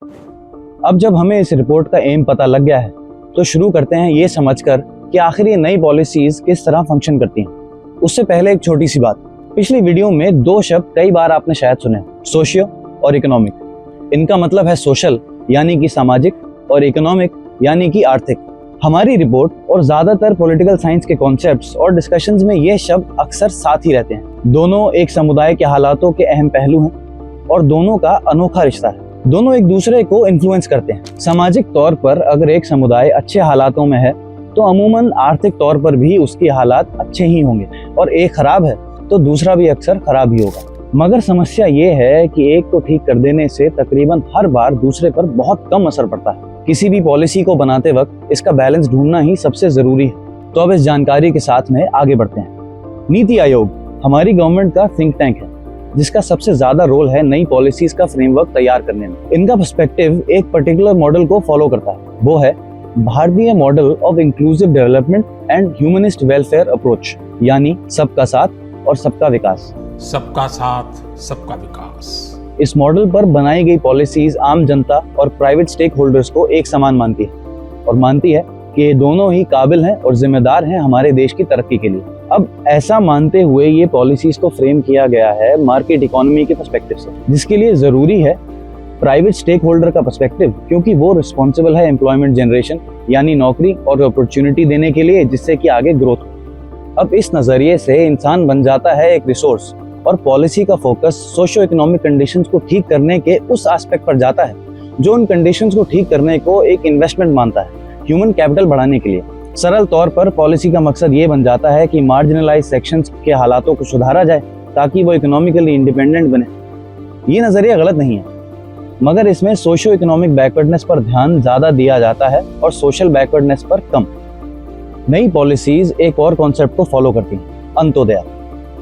अब जब हमें इस रिपोर्ट का एम पता लग गया है तो शुरू करते हैं ये समझकर कि आखिर ये नई पॉलिसीज किस तरह फंक्शन करती हैं। उससे पहले एक छोटी सी बात, पिछली वीडियो में दो शब्द कई बार आपने शायद सुने, सोशियो और इकोनॉमिक। इनका मतलब है सोशल यानी कि सामाजिक और इकोनॉमिक यानी कि आर्थिक। हमारी रिपोर्ट और ज्यादातर पॉलिटिकल साइंस के कॉन्सेप्ट्स और डिस्कशंस में ये शब्द अक्सर साथ ही रहते हैं। दोनों एक समुदाय के हालातों के अहम पहलू हैं और दोनों का अनोखा रिश्ता है। दोनों एक दूसरे को इन्फ्लुएंस करते हैं। सामाजिक तौर पर अगर एक समुदाय अच्छे हालातों में है तो अमूमन आर्थिक तौर पर भी उसके हालात अच्छे ही होंगे, और एक खराब है तो दूसरा भी अक्सर खराब ही होगा। मगर समस्या ये है कि एक को ठीक कर देने से तकरीबन हर बार दूसरे पर बहुत कम असर पड़ता है। किसी भी पॉलिसी को बनाते वक्त इसका बैलेंस ढूंढना ही सबसे जरूरी है। तो अब इस जानकारी के साथ में आगे बढ़ते हैं। नीति आयोग हमारी गवर्नमेंट का थिंक टैंक है जिसका सबसे ज्यादा रोल है नई पॉलिसीज का फ्रेमवर्क तैयार करने में। इनका पर्सपेक्टिव एक पर्टिकुलर मॉडल को फॉलो करता है, वो है भारतीय model of inclusive development and humanist welfare approach, यानी सबका साथ और सबका विकास। सबका साथ सबका विकास। इस मॉडल पर बनाई गई पॉलिसीज आम जनता और प्राइवेट स्टेक होल्डर्स को एक समान मानती है और मानती है कि ये दोनों ही काबिल हैं और जिम्मेदार हैं हमारे देश की तरक्की के लिए। अब ऐसा मानते हुए ये पॉलिसीज को फ्रेम किया गया है मार्केट इकोनॉमी के पर्सपेक्टिव से, जिसके लिए जरूरी है प्राइवेट स्टेक होल्डर का पर्सपेक्टिव, क्योंकि वो रिस्पॉन्सिबल है एम्प्लॉयमेंट जनरेशन यानी नौकरी और अपॉर्चुनिटी देने के लिए, जिससे कि आगे ग्रोथ हो। अब इस नजरिए से इंसान बन जाता है एक रिसोर्स और पॉलिसी का फोकस सोशो इकोनॉमिक कंडीशंस को ठीक करने के उस एस्पेक्ट पर जाता है जो उन कंडीशंस को ठीक करने को एक इन्वेस्टमेंट मानता है, ह्यूमन कैपिटल बढ़ाने के लिए। सरल तौर पर पॉलिसी का मकसद ये बन जाता है कि मार्जिनलाइज सेक्शंस के हालातों को सुधारा जाए ताकि वो इकोनॉमिकली इंडिपेंडेंट बने। ये नजरिया गलत नहीं है, मगर इसमें सोशो इकोनॉमिक बैकवर्डनेस पर ध्यान ज्यादा दिया जाता है और सोशल बैकवर्डनेस पर कम। नई पॉलिसीज एक और कॉन्सेप्ट को फॉलो करती हैं, अंत्योदय,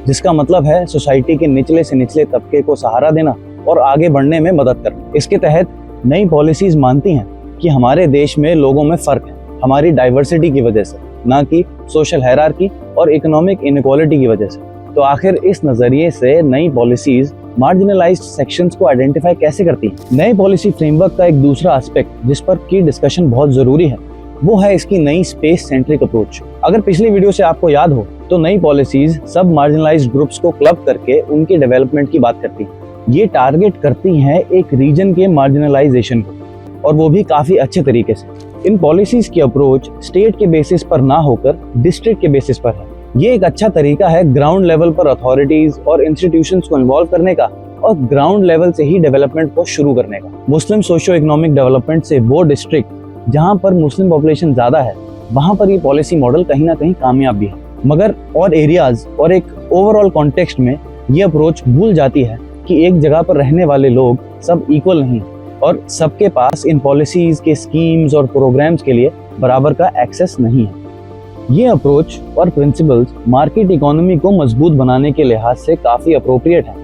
जिसका मतलब है सोसाइटी के निचले से निचले तबके को सहारा देना और आगे बढ़ने में मदद करना। इसके तहत नई पॉलिसीज मानती हैं कि हमारे देश में लोगों में फर्क है हमारी डाइवर्सिटी की वजह से, ना कि सोशल हायरार्की और इकोनॉमिक इनइक्वालिटी की वजह से। तो आखिर इस नजरिए से नई पॉलिसीज मार्जिनलाइज्ड सेक्शंस को आइडेंटिफाई कैसे करती हैं? नई पॉलिसी फ्रेमवर्क का एक दूसरा एस्पेक्ट जिस पर की डिस्कशन बहुत जरूरी है वो है इसकी नई स्पेस सेंट्रिक अप्रोच। अगर पिछली वीडियो से आपको याद हो तो नई पॉलिसीज सब मार्जिनलाइज्ड ग्रुप्स को क्लब करके उनके डेवलपमेंट की बात करती हैं। ये टारगेट करती हैं एक रीजन के मार्जिनलाइजेशन को, और वो भी काफी अच्छे तरीके से। इन पॉलिसीज की अप्रोच स्टेट के बेसिस पर ना होकर डिस्ट्रिक्ट के बेसिस पर है। ये एक अच्छा तरीका है ग्राउंड लेवल पर अथॉरिटीज और इंस्टीट्यूशंस को इन्वॉल्व करने का और ग्राउंड लेवल से ही डेवलपमेंट को शुरू करने का। मुस्लिम सोशो इकोनॉमिक डेवलपमेंट से वो डिस्ट्रिक्ट जहां पर मुस्लिम पॉपुलेशन ज्यादा है वहां पर ये पॉलिसी मॉडल कहीं ना कहीं कामयाब भी है, मगर और एरियाज और एक ओवरऑल कॉन्टेक्स्ट में ये अप्रोच भूल जाती है कि एक जगह पर रहने वाले लोग सब इक्वल नहीं और सबके पास इन पॉलिसीज के स्कीम्स और प्रोग्राम्स के लिए बराबर का एक्सेस नहीं है। ये अप्रोच और प्रिंसिपल्स मार्केट इकोनॉमी को मजबूत बनाने के लिहाज से काफी अप्रोप्रिएट है,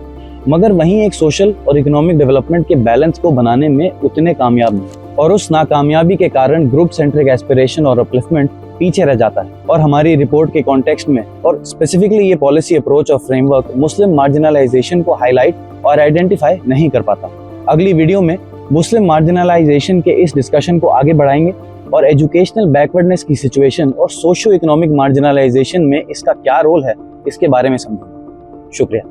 मगर वहीं एक सोशल और इकोनॉमिक डेवलपमेंट के बैलेंस को बनाने में उतने कामयाब नहीं, और उस नाकामयाबी के कारण ग्रुप सेंट्रिक एस्पिरेशन और अपलिफ्टमेंट पीछे रह जाता है। और हमारी रिपोर्ट के कॉन्टेक्स्ट में और स्पेसिफिकली ये पॉलिसी अप्रोच और फ्रेमवर्क मुस्लिम मार्जिनलाइजेशन को हाईलाइट और आइडेंटिफाई नहीं कर पाता। अगली वीडियो में मुस्लिम मार्जिनलाइजेशन के इस डिस्कशन को आगे बढ़ाएंगे और एजुकेशनल बैकवर्डनेस की सिचुएशन और सोशियो इकोनॉमिक मार्जिनलाइजेशन में इसका क्या रोल है इसके बारे में समझेंगे। शुक्रिया।